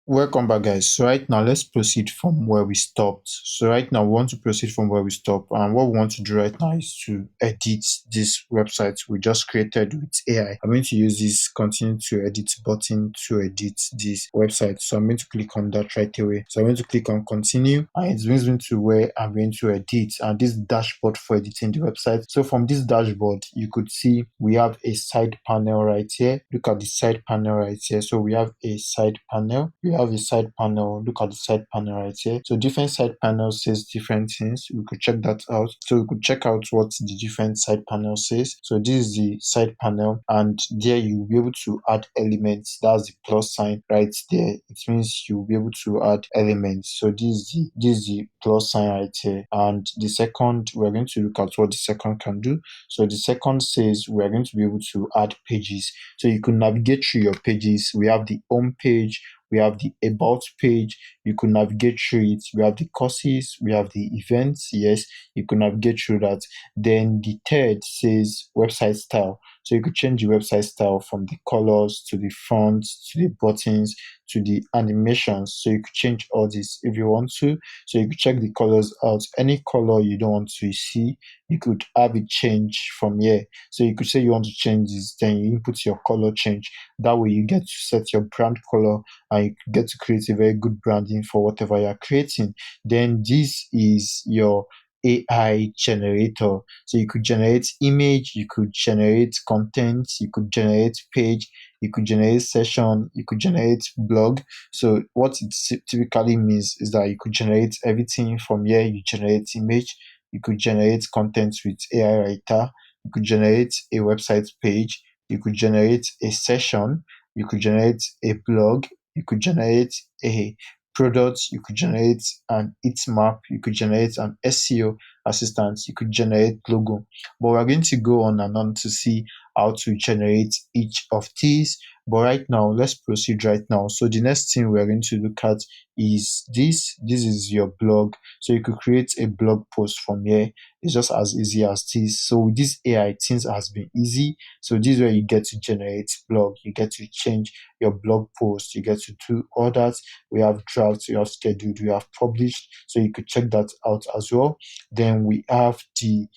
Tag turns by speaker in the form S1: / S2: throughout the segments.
S1: Welcome back, guys. So right now, let's proceed from where we stopped. So right now, we want to proceed from where we stopped, and what we want to do right now is to edit this website we just created with AI. I'm going to use this continue to edit button to edit this website. So I'm going to click on that right away. So I'm going to click on continue, and it brings me to where I'm going to edit, and this dashboard for editing the website. So from this dashboard, you could see we have a side panel right here. Look at the side panel right here. So we have a side panel. We have a side panel. Look at the side panel right here. So different side panels says different things. We could check that out. So we could check out what the different side panel says. So this is the side panel, and there you'll be able to add elements. That's the plus sign right there. It means you'll be able to add elements. So this is the plus sign right here. And the second, we're going to look at what the second can do. So the second says we're going to be able to add pages. So you could navigate through your pages. We have the home page, we have the about page. You could navigate through it. We have the courses, we have the events. Yes, you could navigate through that. Then the third says website style. So you could change the website style from the colors to the fonts to the buttons to the animations. So you could change all this if you want to. So you could check the colors out. Any color you don't want to see, you could have it change from here. So you could say you want to change this, then you input your color change. That way you get to set your brand color, and you get to create a very good branding for whatever you're creating. Then this is your AI generator. So you could generate image, you could generate content, you could generate page, you could generate session, you could generate blog. So what it typically means is that you could generate everything from here. You generate image, you could generate content with AI writer, you could generate a website page, you could generate a session, you could generate a blog, you could generate a product, you could generate an heat map, you could generate an SEO assistant, you could generate logo. But we're going to go on and on to see how to generate each of these. But right now, let's proceed right now. So the next thing we're going to look at is this. This is your blog. So you could create a blog post from here. It's just as easy as this. So with this AI, things has been easy. So this is where you get to generate blog. You get to change your blog post. You get to do all that. We have drafts, we have scheduled, we have published. So you could check that out as well. Then we have the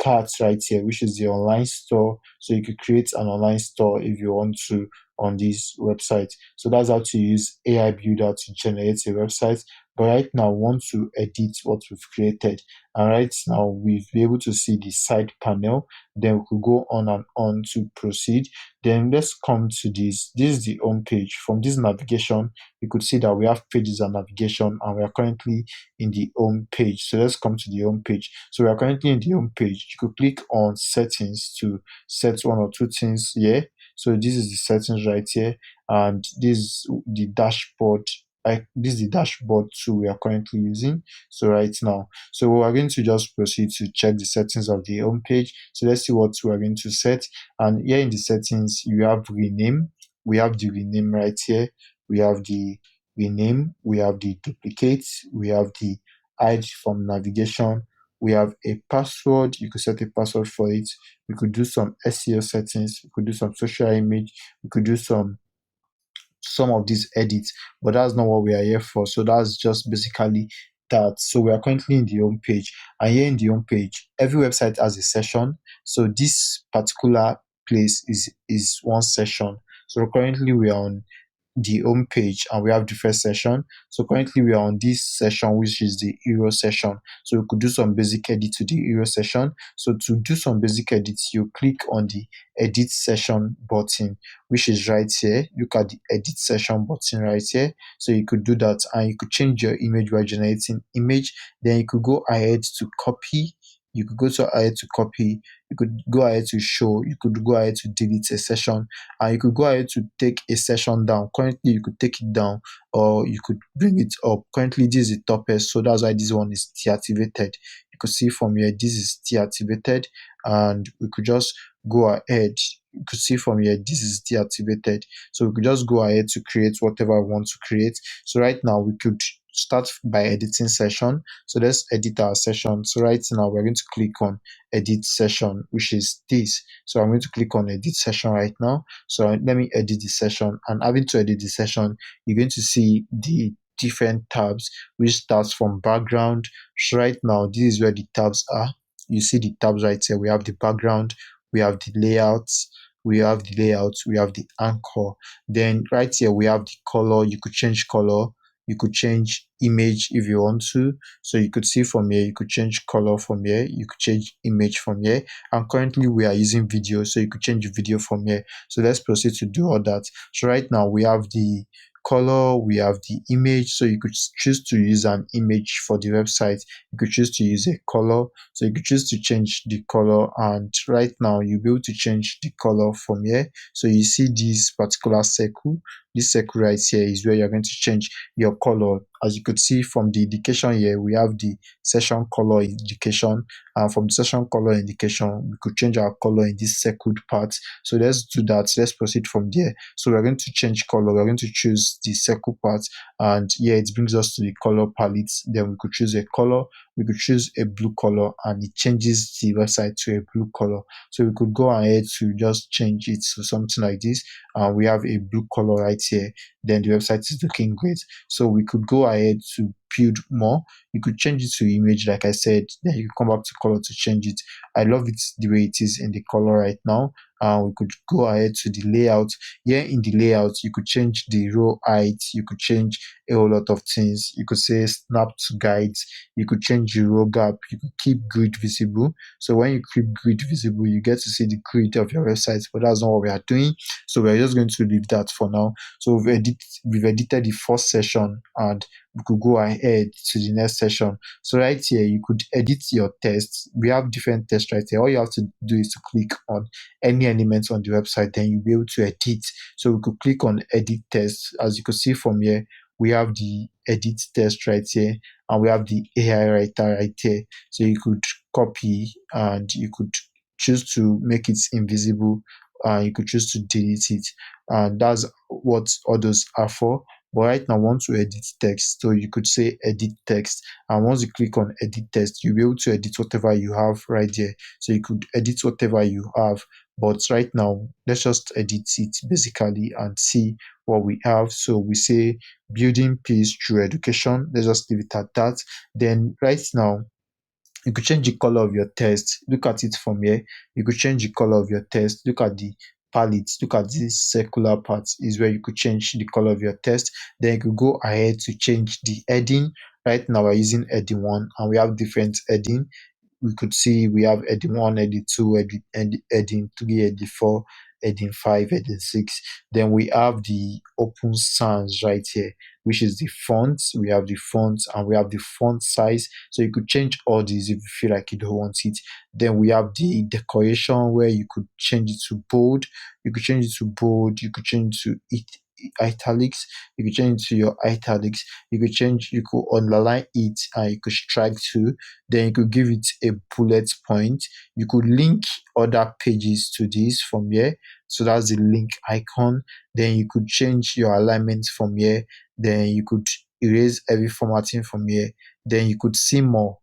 S1: carts right here, which is the online store. So you could create an online store if you want to on this website. So that's how to use AI Builder to generate a website. But right now, we want to edit what we've created. And right now, we'll be able to see the side panel. Then we could go on and on to proceed. Then let's come to this. This is the home page. From this navigation, you could see that we have pages and navigation, and we are currently in the home page. So let's come to the home page. So we are currently in the home page. You could click on settings to set one or two things here. So this is the settings right here, and this is the dashboard. This is the dashboard tool we are currently using. So right now, so we are going to just proceed to check the settings of the home page. So let's see what we are going to set. And here in the settings, you have rename. We have the rename right here. We have the rename. We have the duplicate. We have the hide from navigation. We have a password. You could set a password for it. We could do some SEO settings. We could do some social image. We could do some of these edits, but that's not what we are here for. So that's just basically that. So we are currently in the home page, and here in the home page, every website has a session. So this particular place is one session. So currently we are on the home page, and we have different session. So currently we are on this session, which is the hero session. So we could do some basic edit to the hero session. So to do some basic edits, you click on the edit session button, which is right here. Look at the edit session button right here. So you could do that, and you could change your image by generating image. Then you could go ahead to copy. You could go to ahead to copy. You could go ahead to show. You could go ahead to delete a session, and you could go ahead to take a session down. Currently, you could take it down, or you could bring it up. Currently, this is the topest, so that's why this one is deactivated. You could see from here, this is deactivated, and we could just go ahead. You could see from here, this is deactivated. So we could just go ahead to create whatever we want to create. So right now, we could start by editing session. So let's edit our session. So right now we're going to click on edit session, which is this. So I'm going to click on edit session right now. So let me edit the session, and having to edit the session, you're going to see the different tabs, which starts from background. So right now, this is where the tabs are. You see the tabs right here. We have the background, we have the layouts, we have the anchor. Then right here we have the color. You could change color, you could change image if you want to. So you could see from here, you could change color from here, you could change image from here. And currently we are using video, so you could change video from here. So let's proceed to do all that. So right now we have the color, we have the image. So you could choose to use an image for the website, you could choose to use a color. So you could choose to change the color, and right now you'll be able to change the color from here. So you see this particular circle, this circle right here is where you're going to change your color. As you could see from the indication here, we have the session color indication, and from the session color indication we could change our color in this circled part. So let's do that. Let's proceed from there. So we're going to change color, we're going to choose the circle part, and yeah, it brings us to the color palette. Then we could choose a color, we could choose a blue color, and it changes the website to a blue color. So we could go ahead to just change it to something like this, and we have a blue color right here. Then the website is looking great. So we could go ahead to build more. You could change it to image, like I said. Then you come back to color to change it. I love it the way it is in the color right now. We could go ahead to the layout. Here in the layout, you could change the row height, you could change a whole lot of things. You could say snap to guides, you could change the row gap, you could keep grid visible. So when you keep grid visible, you get to see the grid of your website, but that's not what we are doing. So we're just going to leave that for now. So we've edited the first session, and we could go ahead to the next session. So right here, you could edit your tests. We have different tests right here. All you have to do is to click on any elements on the website, then you'll be able to edit. So we could click on edit tests. As you can see from here, we have the edit test right here, and we have the AI writer right here. So you could copy, and you could choose to make it invisible, you could choose to delete it, and that's what all those are for. But right now, I want to edit text, so you could say edit text, and once you click on edit text, you'll be able to edit whatever you have right there. So you could edit whatever you have, but right now let's just edit it basically and see what we have. So we say building peace through education. Let's just leave it at that. Then right now, you could change the color of your text. Look at it from here. You could change the color of your text. Look at the palette. Look at this circular part is where you could change the color of your text. Then you could go ahead to change the heading. Right now we're using heading 1, and we have different heading. We could see we have heading 1, heading 2, heading 3, heading 4, heading 5, heading 6. Then we have the open sans right here, which is the font. We have the font, and we have the font size. So you could change all these if you feel like you don't want it. Then we have the decoration, where you could change it to bold. You could change it to bold. You could change it to italics. You could change it to your italics. You could underline it, and you could strike to. Then you could give it a bullet point. You could link other pages to this from here. So that's the link icon. Then you could change your alignment from here. Then you could erase every formatting from here. Then you could see more.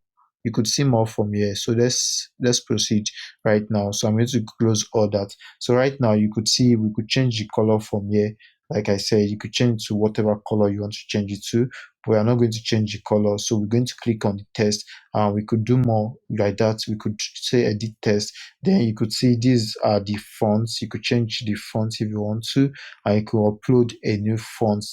S1: You could see more from here. So let's proceed right now. So I'm going to close all that. So right now you could see we could change the color from here. Like I said, you could change to whatever color you want to change it to, but we are not going to change the color. So we're going to click on the test, and we could do more like that. We could say edit test. Then you could see these are the fonts. You could change the fonts if you want to, and you could upload a new font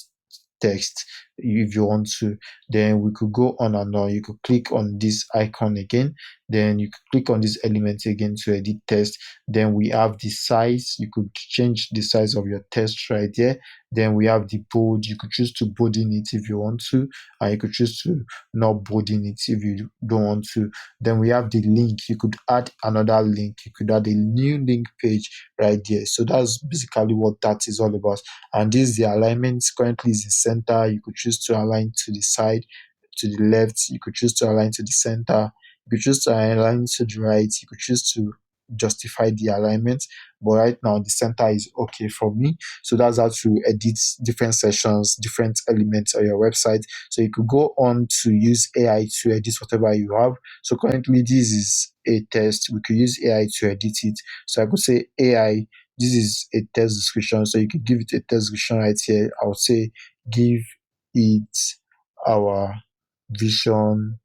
S1: text if you want to. Then we could go on and on. You could click on this icon again, then you could click on this element again to edit text. Then we have the size. You could change the size of your text right there. Then we have the bold. You could choose to bolding it if you want to, and you could choose to not bolding it if you don't want to. Then we have the link. You could add another link. You could add a new link page right there. So that's basically what that is all about. And this is the alignment. Currently is in center. You could choose to align to the side, to the left. You could choose to align to the center. You could choose to align to the right. You could choose to justify the alignment. But right now, the center is okay for me. So that's how to edit different sections, different elements on your website. So you could go on to use AI to edit whatever you have. So currently, this is a test. We could use AI to edit it. So I could say AI, this is a test description. So you could give it a test description right here. I would say give it our vision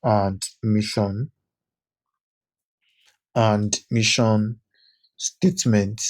S1: and mission statement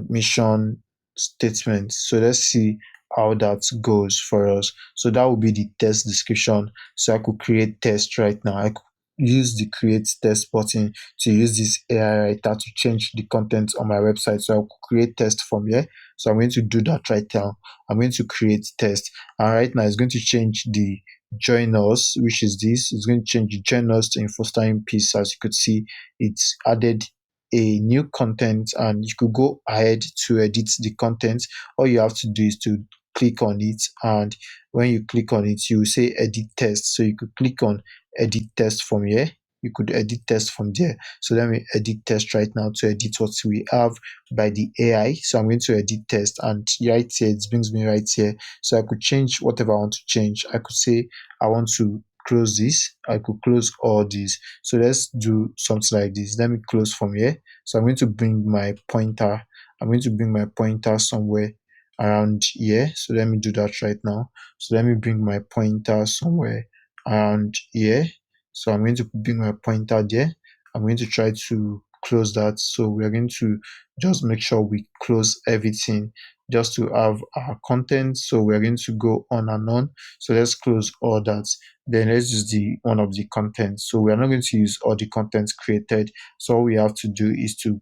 S1: mission statement. So let's see how that goes for us. So that will be the test description. So I could create test right now. I could use the create test button to use this AI writer to change the content on my website. So I could create test from here. So I'm going to do that right now. I'm going to create test. And right now it's going to change the join us, which is this. It's going to change the join us to info styling piece. As you could see, it's added a new content and you could go ahead to edit the content. All you have to do is to click on it, and when you click on it, you will say edit test. So you could click on edit test from here. You could edit test from there. So let me edit test right now to edit what we have by the AI. So I'm going to edit test, and right here it brings me right here. So I could change whatever I want to change. I could say I want to close this. I could close all these. So let's do something like this. Let me close from here. So I'm going to bring my pointer. I'm going to bring my pointer somewhere around here. So let me do that right now. So let me bring my pointer somewhere around here. So I'm going to bring my pointer there. I'm going to try to close that. So we're going to just make sure we close everything just to have our content. So we're going to go on and on. So let's close all that. Then let's use the one of the content. So we are not going to use all the content created. So all we have to do is to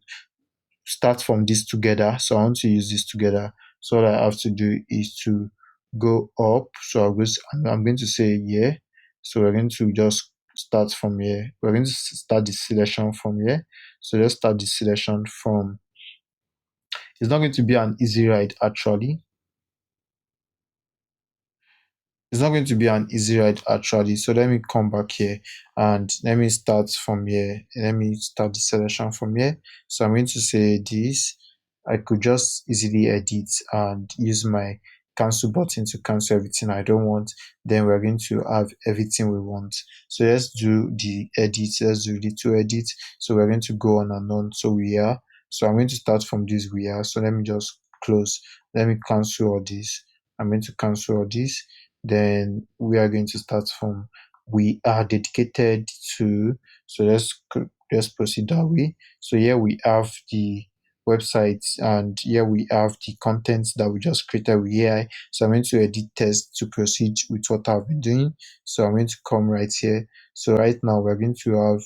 S1: start from this together. So I want to use this together. So all I have to do is to go up. So I'm going to say yeah. So we're going to just start from here. We're going to start the selection from here. So let's start the selection from. It's not going to be an easy ride actually. It's not going to be an easy ride actually. So let me come back here and let me start from here. Let me start the selection from here. So I'm going to say this. I could just easily edit and use my cancel button to cancel everything I don't want. Then we're going to have everything we want. So let's do the edit. Let's do the two edit. So we're going to go on and on. So we are. So I'm going to start from this we are. So let me just close. Let me cancel all this. I'm going to cancel all this. Then we are going to start from we are dedicated to. So let's proceed that way. So here we have the website, and here we have the contents that we just created with AI. So I'm going to edit test to proceed with what I've been doing. So I'm going to come right here. So right now we're going to have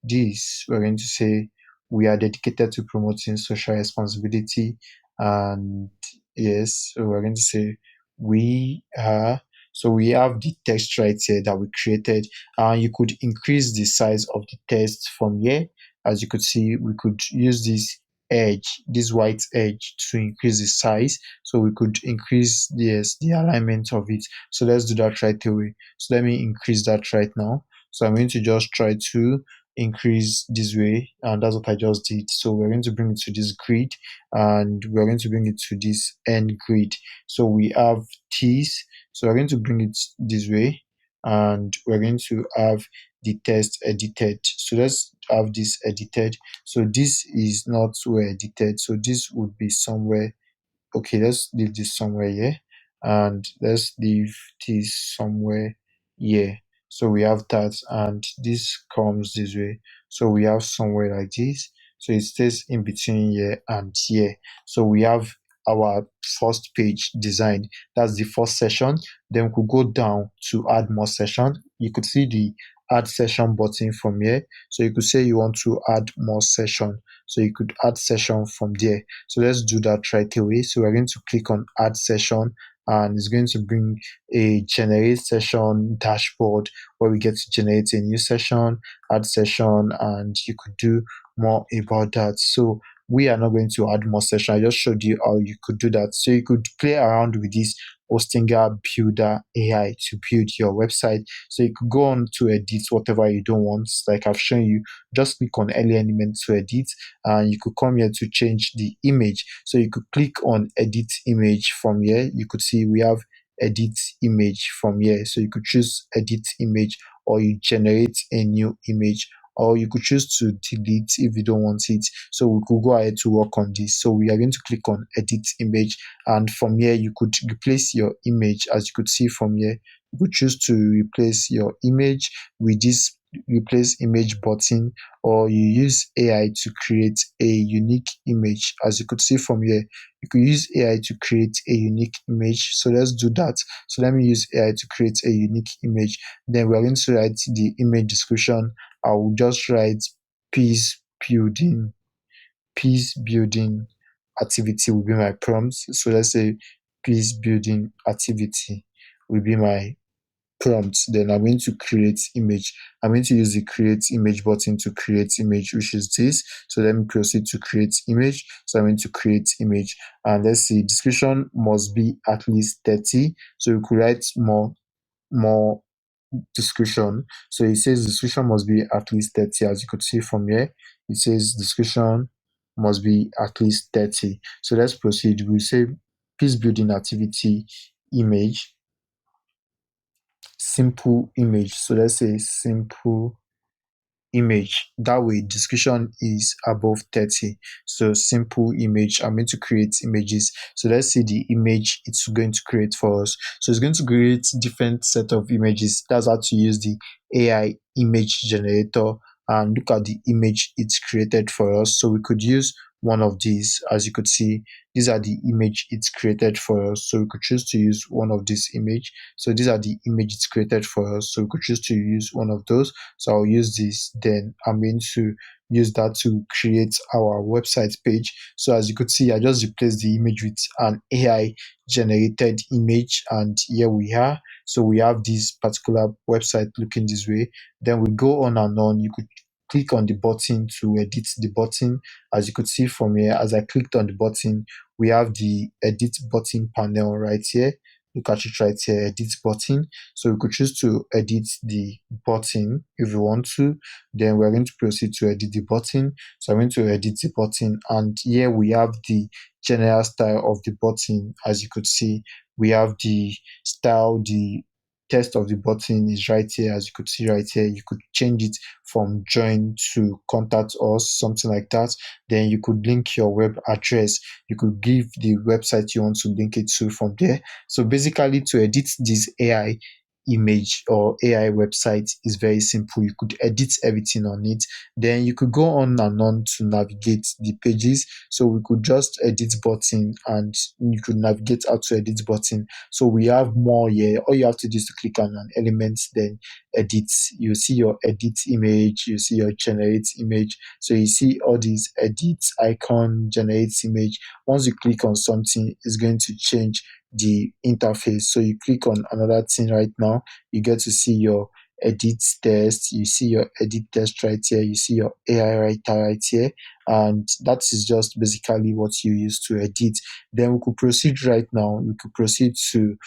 S1: this. We're going to say we are dedicated to promoting social responsibility, and yes, so we're going to say we are. So we have the text right here that we created, and you could increase the size of the text from here. As you could see, we could use this white edge to increase the size. So we could increase the alignment of it. So let's do that right away. So let me increase that right now. So I'm going to just try to increase this way, and that's what I just did. So we're going to bring it to this grid, and we're going to bring it to this end grid. So we have this. So we're going to bring it this way, and we're going to have the text edited. So let's have this edited. So this is not well edited. So this would be somewhere. Okay, let's leave this somewhere here, and let's leave this somewhere here. So we have that, and this comes this way. So we have somewhere like this. So it stays in between here and here. So we have our first page design. That's the first session. Then we could go down to add more session. You could see the add session button from here. So you could say you want to add more session. So you could add session from there. So let's do that right away. So we're going to click on add session, and it's going to bring a generate session dashboard where we get to generate a new session, add session, and you could do more about that. So we are not going to add more section. I just showed you how you could do that. So you could play around with this Hostinger Builder AI to build your website. So you could go on to edit whatever you don't want. Like I've shown you, just click on any element to edit, and you could come here to change the image. So you could click on edit image from here. You could see we have edit image from here. So you could choose edit image, or you generate a new image, or you could choose to delete if you don't want it. So we could go ahead to work on this. So we are going to click on edit image, and from here you could replace your image. As you could see from here, you could choose to replace your image with this replace image button, or you use AI to create a unique image. As you could see from here, you could use AI to create a unique image. So let's do that. So let me use AI to create a unique image. Then we're going to write the image description. I will just write peace building. Peace building activity will be my prompt. So let's say peace building activity will be my prompt. Then I'm going to create image. I'm going to use the create image button to create image, which is this. So let me proceed to create image. So I'm going to create image, and let's see, description must be at least 30. So you could write more description. So it says description must be at least 30. As you could see from here, it says description must be at least 30. So let's proceed. We'll say peace building activity image, simple image. So let's say simple image. That way description is above 30. So simple image. I'm going to create images. So let's see the image it's going to create for us. So it's going to create different set of images. That's how to use the AI image generator, and look at the image it's created for us. So we could use one of these. As you could see, these are the image it's created for us. So we could choose to use one of this image. So these are the image it's created for us. So we could choose to use one of those. So I'll use this. Then I'm going to use that to create our website page. So as you could see, I just replaced the image with an AI generated image, and here we are. So we have this particular website looking this way. Then we go on and on. You could click on the button to edit the button. As you could see from here, as I clicked on the button, we have the edit button panel right here. Look at it right here, edit button. So we could choose to edit the button if you want to. Then we're going to proceed to edit the button. So I'm going to edit the button, and here we have the general style of the button. As you could see, we have the style, the text of the button is right here. As you could see right here, you could change it from join to contact us, something like that. Then you could link your web address. You could give the website you want to link it to from there. So basically, to edit this AI image or AI website is very simple. You could edit everything on it. Then you could go on and on to navigate the pages. So we could just edit button, and you could navigate out to edit button. So we have more here. All you have to do is to click on an element, then edit. You see your edit image, you see your generate image. So you see all these edit icon, generate image. Once you click on something, it's going to change the interface. So you click on another thing right now, you get to see your edit test. You see your edit test right here. You see your AI writer right here. And that is just basically what you use to edit. Then we could proceed right now. We could proceed to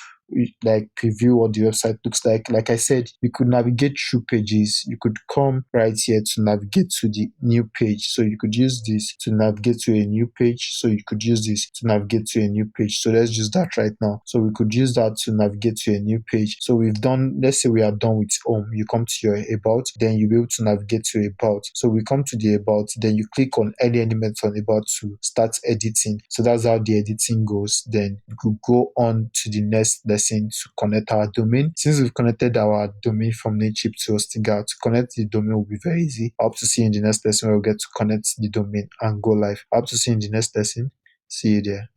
S1: like preview what the website looks like. Like I said, you could navigate through pages. You could come right here to navigate to the new page. So you could use this to navigate to a new page. So you could use this to navigate to a new page. So let's use that right now. So we could use that to navigate to a new page. So we've done, let's say we are done with home. You come to your about, then you'll be able to navigate to about. So we come to the about, then you click on any element on about to start editing. So that's how the editing goes. Then you could go on to the next lesson to connect our domain. Since we've connected our domain from Namecheap to Hostinger, to connect the domain will be very easy. I hope to see you in the next lesson where we'll get to connect the domain and go live. I hope to see you in the next lesson. See you there.